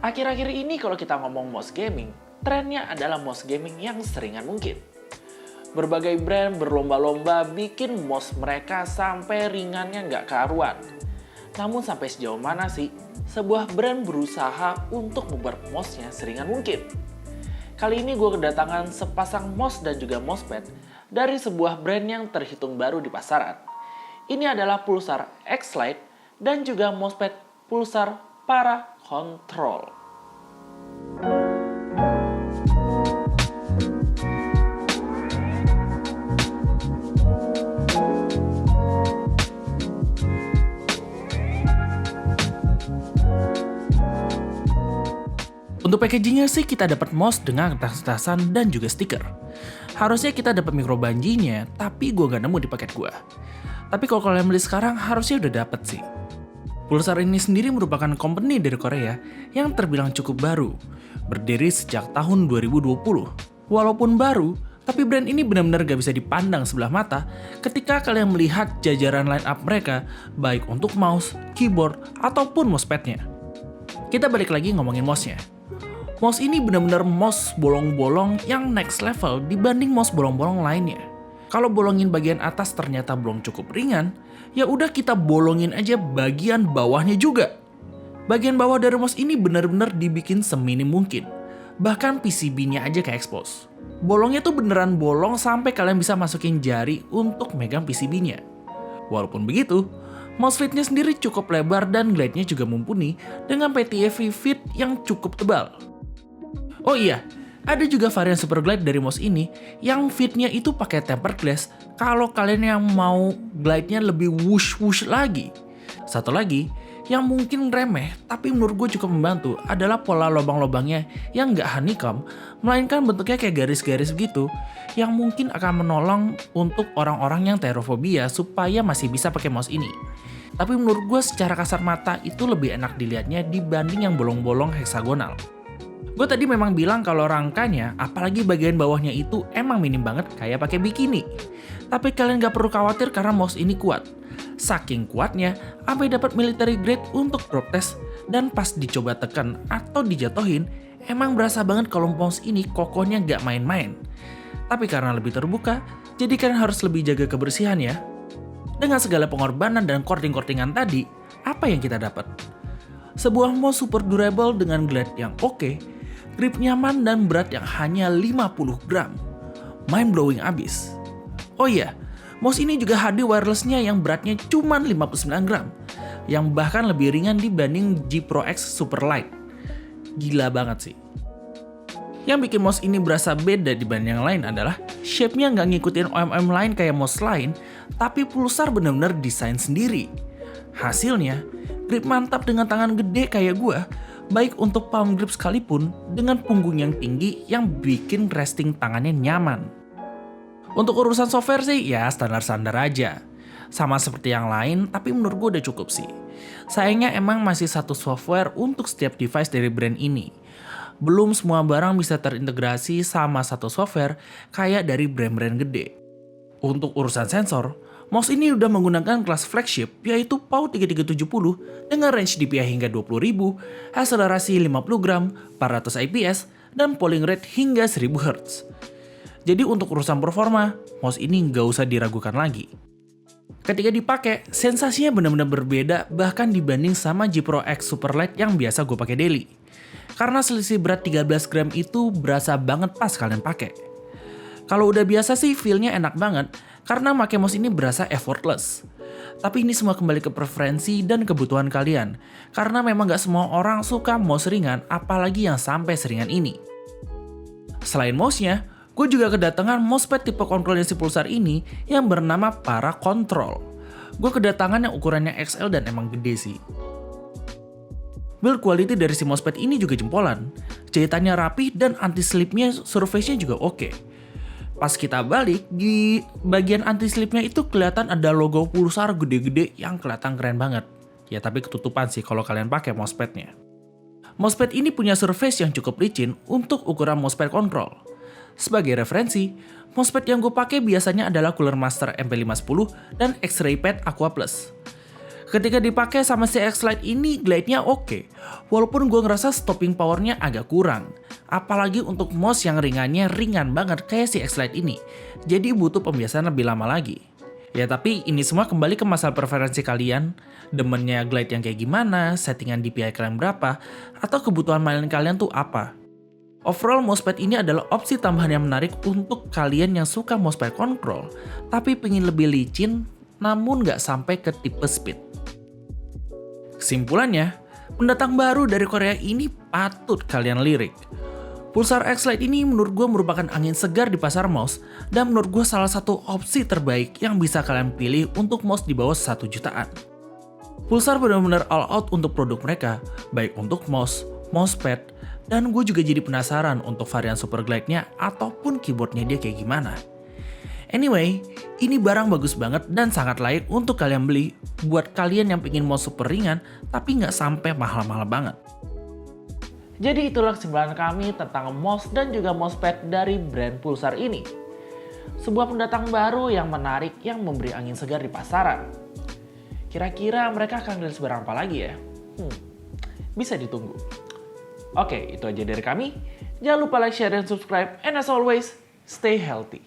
Akhir-akhir ini kalau kita ngomong mouse gaming, trennya adalah mouse gaming yang seringan mungkin. Berbagai brand berlomba-lomba bikin mouse mereka sampai ringannya nggak karuan. Namun sampai sejauh mana sih sebuah brand berusaha untuk membuat mouse-nya seringan mungkin? Kali ini gue kedatangan sepasang mouse dan juga mousepad dari sebuah brand yang terhitung baru di pasaran. Ini adalah Pulsar X-Lite dan juga mousepad Pulsar Para Control. Untuk packagingnya sih kita dapat mouse dengan tas-tasan dan juga stiker. Harusnya kita dapat microbanjinya, tapi gue gak nemu di paket gue. Tapi kalau kalian beli sekarang harusnya udah dapet sih. Pulsar ini sendiri merupakan company dari Korea yang terbilang cukup baru, berdiri sejak tahun 2020. Walaupun baru, tapi brand ini benar-benar gak bisa dipandang sebelah mata ketika kalian melihat jajaran line up mereka, baik untuk mouse, keyboard, ataupun mousepadnya. Kita balik lagi ngomongin mouse-nya. Mouse ini benar-benar mouse bolong-bolong yang next level dibanding mouse bolong-bolong lainnya. Kalau bolongin bagian atas ternyata belum cukup ringan, ya udah kita bolongin aja bagian bawahnya juga. Bagian bawah dari mouse ini benar-benar dibikin seminim mungkin. Bahkan PCB-nya aja kayak expose. Bolongnya tuh beneran bolong sampai kalian bisa masukin jari untuk megang PCB-nya. Walaupun begitu, mouse fit-nya sendiri cukup lebar dan glide-nya juga mumpuni dengan PTFE fit yang cukup tebal. Oh iya, ada juga varian super glide dari mouse ini yang fitnya itu pakai tempered glass kalau kalian yang mau glide-nya lebih whoosh-whoosh lagi. Satu lagi, yang mungkin remeh tapi menurut gue cukup membantu adalah pola lubang-lubangnya yang nggak honeycomb, melainkan bentuknya kayak garis-garis begitu yang mungkin akan menolong untuk orang-orang yang terofobia supaya masih bisa pakai mouse ini. Tapi menurut gue secara kasar mata itu lebih enak dilihatnya dibanding yang bolong-bolong heksagonal. Gue tadi memang bilang kalau rangkanya, apalagi bagian bawahnya itu emang minim banget kayak pakai bikini. Tapi kalian gak perlu khawatir karena mouse ini kuat. Saking kuatnya, sampai dapat military grade untuk drop test dan pas dicoba tekan atau dijatuhin, emang berasa banget kalau mouse ini kokohnya gak main-main. Tapi karena lebih terbuka, jadi kalian harus lebih jaga kebersihan ya. Dengan segala pengorbanan dan korting-kortingan tadi, apa yang kita dapat? Sebuah mouse super durable dengan glide yang oke, grip nyaman dan berat yang hanya 50 gram. Mind blowing abis. Oh iya, mouse ini juga hadir wirelessnya yang beratnya cuma 59 gram, yang bahkan lebih ringan dibanding G Pro X Superlight. Gila banget sih. Yang bikin mouse ini berasa beda dibanding yang lain adalah shape-nya nggak ngikutin OEM lain kayak mouse lain, tapi Pulsar benar-benar desain sendiri. Hasilnya, grip mantap dengan tangan gede kayak gue, baik untuk palm grip sekalipun dengan punggung yang tinggi yang bikin resting tangannya nyaman. Untuk urusan software sih ya standar-standar aja. Sama seperti yang lain, tapi menurut gue udah cukup sih. Sayangnya emang masih satu software untuk setiap device dari brand ini. Belum semua barang bisa terintegrasi sama satu software kayak dari brand-brand gede. Untuk urusan sensor, mouse ini udah menggunakan kelas flagship yaitu PAU 3370 dengan range DPI hingga 20.000, akselerasi 50 gram, 400 IPS, dan polling rate hingga 1000 Hz. Jadi untuk urusan performa, mouse ini nggak usah diragukan lagi. Ketika dipakai, sensasinya benar-benar berbeda bahkan dibanding sama G Pro X Superlight yang biasa gue pakai daily. Karena selisih berat 13 gram itu berasa banget pas kalian pakai. Kalau udah biasa sih feel-nya enak banget karena pakai mouse ini berasa effortless. Tapi ini semua kembali ke preferensi dan kebutuhan kalian. Karena memang gak semua orang suka mouse ringan apalagi yang sampai seringan ini. Selain mouse-nya, gue juga kedatangan mousepad tipe kontrolnya si Pulsar ini yang bernama Para Control. Gue kedatangan yang ukurannya XL dan emang gede sih. Build quality dari si mousepad ini juga jempolan. Jahitannya rapi dan anti-slipnya surface-nya juga oke. Pas kita balik, di bagian anti-slipnya itu kelihatan ada logo Pulsar gede-gede yang kelihatan keren banget. Ya tapi ketutupan sih kalau kalian pakai mousepadnya. Mousepad ini punya surface yang cukup licin untuk ukuran mousepad control. Sebagai referensi, mousepad yang gue pakai biasanya adalah Cooler Master MP510 dan X-Ray Pad Aqua Plus. Ketika dipakai sama si X-Lite ini, glide-nya oke. Walaupun gue ngerasa stopping power-nya agak kurang. Apalagi untuk mouse yang ringannya ringan banget kayak si X-Lite ini. Jadi butuh pembiasaan lebih lama lagi. Ya tapi ini semua kembali ke masalah preferensi kalian. Demennya glide yang kayak gimana, settingan DPI kalian berapa, atau kebutuhan mainan kalian tuh apa. Overall, mousepad ini adalah opsi tambahan yang menarik untuk kalian yang suka mousepad control, tapi pengen lebih licin, namun nggak sampai ke tipe speed. Kesimpulannya, pendatang baru dari Korea ini patut kalian lirik. Pulsar X-Lite ini menurut gue merupakan angin segar di pasar mouse, dan menurut gue salah satu opsi terbaik yang bisa kalian pilih untuk mouse di bawah 1 jutaan. Pulsar benar-benar all out untuk produk mereka, baik untuk mouse, mousepad, dan gue juga jadi penasaran untuk varian super glide-nya ataupun keyboardnya dia kayak gimana. Anyway, ini barang bagus banget dan sangat layak untuk kalian beli buat kalian yang pengen mouse super ringan tapi nggak sampai mahal-mahal banget. Jadi itulah kesimpulan kami tentang mouse dan juga mousepad dari brand Pulsar ini. Sebuah pendatang baru yang menarik yang memberi angin segar di pasaran. Kira-kira mereka akan rilis barang apa lagi ya? Bisa ditunggu. Oke, itu aja dari kami. Jangan lupa like, share, dan subscribe. And as always, stay healthy.